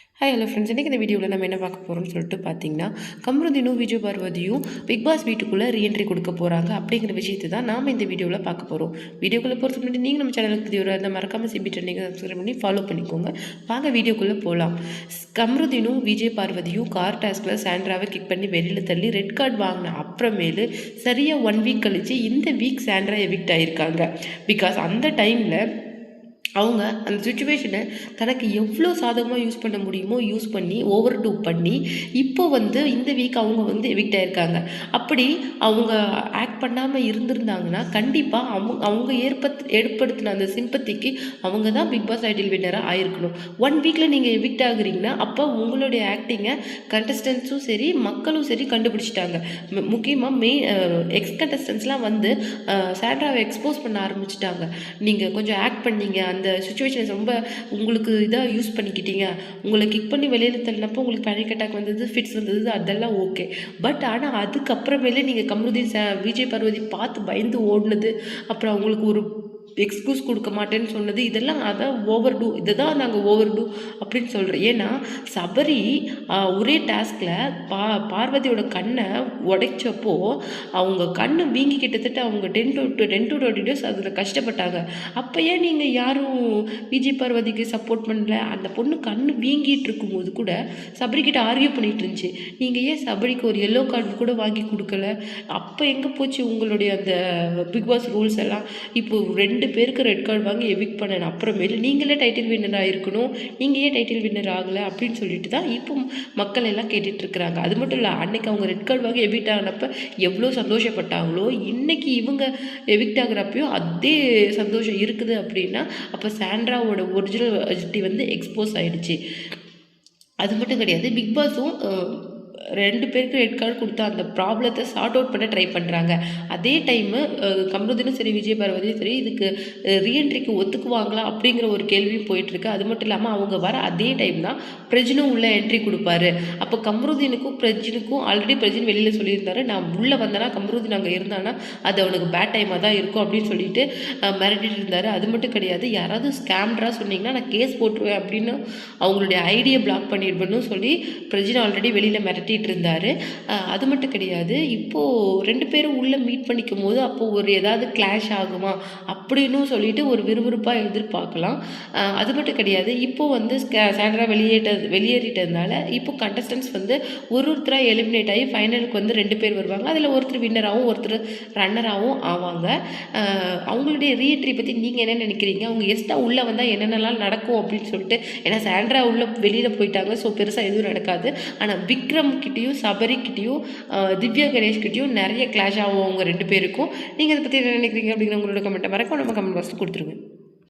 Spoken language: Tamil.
ஹலோ ஃப்ரெண்ட்ஸ், இன்றைக்கி இந்த வீடியோவில் நம்ம என்ன பார்க்க போகிறோம்னு சொல்லிட்டு பார்த்தீங்கன்னா, கமருதீனும் விஜய் பார்வதியும் பிக் பாஸ் வீட்டுக்குள்ளே ரீஎன்ட்ரி கொடுக்க போகிறாங்க அப்படிங்கிற விஷயத்தை தான் நாம் இந்த வீடியோவில் பார்க்க போகிறோம். வீடியோக்குள்ளே போகிறதுக்கு முன்னாடி நீங்கள் நம்ம சேனலுக்கு புதியவராக இருந்தால் மறக்காமல் சிபி ட்ரெண்டிங்கை சப்ஸ்கிரைப் பண்ணி ஃபாலோ பண்ணிக்கோங்க. வாங்க வீடியோக்குள்ளே போகலாம். கமருதீனும் விஜய் பார்வதியும் கார் டாஸ்கில் சாண்ட்ராவை கிக் பண்ணி வெளியில் தள்ளி ரெட் கார்டு வாங்கின அப்புறமேலு சரியாக 1 வீக் கழித்து இந்த வீக் சாண்ட்ரா எவிக்ட் ஆகியிருக்காங்க. பிகாஸ் அந்த டைமில் அவங்க அந்த சுச்சுவேஷனை தனக்கு எவ்வளோ சாதகமாக யூஸ் பண்ண முடியுமோ யூஸ் பண்ணி ஓவர் டூ பண்ணி இப்போ இந்த வீக் அவங்க எவிக்ட் ஆகிருக்காங்க. அப்படி அவங்க ஆக்ட் பண்ணாமல் இருந்திருந்தாங்கன்னா கண்டிப்பாக அவங்க ஏற்படுத்தின அந்த சிம்பத்திக்கு அவங்க தான் பிக் பாஸ் டைட்டில் வின்னராக ஆயிருக்கணும். 1 வீக்கில் நீங்கள் எவிக்ட் ஆகுறீங்கன்னா அப்போ உங்களுடைய ஆக்டிங்கை கண்டஸ்டன்ஸும் சரி மக்களும் சரி கண்டுபிடிச்சிட்டாங்க. முக்கியமாக எக்ஸ் கண்டஸ்டன்ஸ்லாம் சாண்ட்ராவை எக்ஸ்போஸ் பண்ண ஆரம்பிச்சிட்டாங்க. நீங்கள் கொஞ்சம் ஆக்ட் பண்ணீங்க, அந்த சுச்சுவேஷன்ஸ் ரொம்ப உங்களுக்கு இதாக யூஸ் பண்ணிக்கிட்டீங்க, உங்களை கிக் பண்ணி வெளியில் தள்ளினப்போ உங்களுக்கு பேனிக் அட்டாக் வந்தது, ஃபிட்ஸ் வந்தது, அதெல்லாம் ஓகே. பட் ஆனால் அதுக்கப்புறமேலே நீங்கள் கமருதீன் விஜய் பார்வதி பார்த்து பயந்து ஓடினது, அப்புறம் அவங்களுக்கு ஒரு எக்ஸ்கியூஸ் கொடுக்க மாட்டேன்னு சொன்னது, இதெல்லாம் அதான் ஓவர் டூ, இதை தான் நாங்கள் ஓவர் டூ அப்படின்னு சொல்கிறோம். ஏன்னா சபரி ஒரே டாஸ்கில் பார்வதியோட கண்ணை உடைச்சப்போ அவங்க கண்ணு வீங்கி கிட்டத்தட்ட அவங்க 10 to 20 days அதில் கஷ்டப்பட்டாங்க. அப்போ ஏன் நீங்கள் யாரும் விஜய் பார்வதிக்கு சப்போர்ட் பண்ணல? அந்த பொண்ணு கண்ணு வீங்கிட்டு இருக்கும்போது கூட சபரிக்கிட்ட ஆர்கியூ பண்ணிகிட்டு இருந்துச்சு. நீங்கள் ஏன் சபரிக்கு ஒரு எல்லோ கார்டு கூட வாங்கி கொடுக்கல? அப்போ எங்கே போச்சு உங்களுடைய அந்த பிக் பாஸ் ரூல்ஸ் எல்லாம்? இப்போ 2 பேருக்கு ரெட் கார்டு வாங்கி எவிக்ட் பண்ணணும், அப்புறமேல நீங்களே டைட்டில் வின்னராக இருக்கணும், நீங்கள் ஏன் டைட்டில் வின்னர் ஆகலை அப்படின்னு சொல்லிட்டு தான் இப்போ மக்கள் எல்லாம் கேட்டுட்ருக்குறாங்க. அது மட்டும் இல்லை, அன்னைக்கு அவங்க ரெட் கார்டு வாங்கி எவிக்ட் ஆகினப்போ எவ்வளோ சந்தோஷப்பட்டாங்களோ இன்னைக்கு இவங்க எவிக்ட் ஆகுறப்பையும் அதே சந்தோஷம் இருக்குது. அப்படின்னா அப்போ சாண்ட்ராவோட ஒரிஜினல் எக்ஸ்போஸ் ஆகிடுச்சு. அது மட்டும் கிடையாது, பிக் பாஸும் 2 பேருக்கு ரெட் கார்டு கொடுத்தா அந்த ப்ராப்ளத்தை சார்ட் அவுட் பண்ண ட்ரை பண்ணுறாங்க. அதே டைமு கமருதீனும் சரி விஜய் பார்வதியும் சரி இதுக்கு ரீஎன்ட்ரிக்கு ஒத்துக்குவாங்களா அப்படிங்கிற ஒரு கேள்வியும் போயிட்டுருக்கு. அது மட்டும் இல்லாமல் அவங்க வர அதே டைம் தான் பிரஜினும் உள்ளே என்ட்ரி கொடுப்பாரு. அப்போ கமருதீனுக்கும் பிரஜினுக்கும் ஆல்ரெடி பிரஜின் வெளியில் சொல்லியிருந்தாரு, நான் உள்ளே வந்தேன்னா கமருதீன் அங்கே இருந்தானா அது அவனுக்கு பேட் டைமாக தான் இருக்கும் அப்படின்னு சொல்லிட்டு மிரட்டிட்டு இருந்தார். அது மட்டும் கிடையாது, யாராவது ஸ்கேம்டரா சொன்னீங்கன்னா நான் கேஸ் போட்டுருவேன் அப்படின்னு அவங்களுடைய ஐடியை பிளாக் பண்ணிடுவேன்னு சொல்லி பிரஜின் ஆல்ரெடி வெளியில் மிரட்டி இருந்தாரு. அது மட்டும் கிடையாது, இப்போது 2 பேரும் உள்ளே மீட் பண்ணிக்கும் போது அப்போது ஒரு ஏதாவது கிளாஷ் ஆகுமா அப்படின்னு சொல்லிட்டு ஒரு விறுவிறுப்பாக எதிர்பார்க்கலாம். அது மட்டும் கிடையாது, இப்போது சாண்ட்ரா வெளியேறிட்டதுனால இப்போ கண்டஸ்டன்ஸ் ஒருத்தராக எலிமினேட் ஆகி ஃபைனலுக்கு 2 பேர் வருவாங்க. அதில் ஒருத்தர் வின்னராகவும் ஒருத்தர் ரன்னராகவும் ஆவாங்க. அவங்களுடைய ரீஎன்ட்ரி பற்றி நீங்கள் என்ன நினைக்கிறீங்க? அவங்க எஸ்ட்டாக உள்ளே வந்தால் என்னென்னலாம் நடக்கும் அப்படின்னு சொல்லிட்டு. ஏன்னா சாண்ட்ரா உள்ளே வெளியில் போயிட்டாங்க, ஸோ பெருசாக எதுவும் நடக்காது. ஆனால் விக்ரம் கிட்டேயும் சபரிக்கிட்டேயும் திவ்யா கணேஷ்கிட்டையும் நிறைய கிளாஷ் ஆகும் அவங்க 2 பேருக்கும். நீங்கள் அதை பற்றி என்ன நினைக்கிறீங்க அப்படிங்கிற உங்களோட கமெண்ட்டை மறக்காம நம்ம கமெண்ட் பாக்ஸில் கொடுத்துருங்க.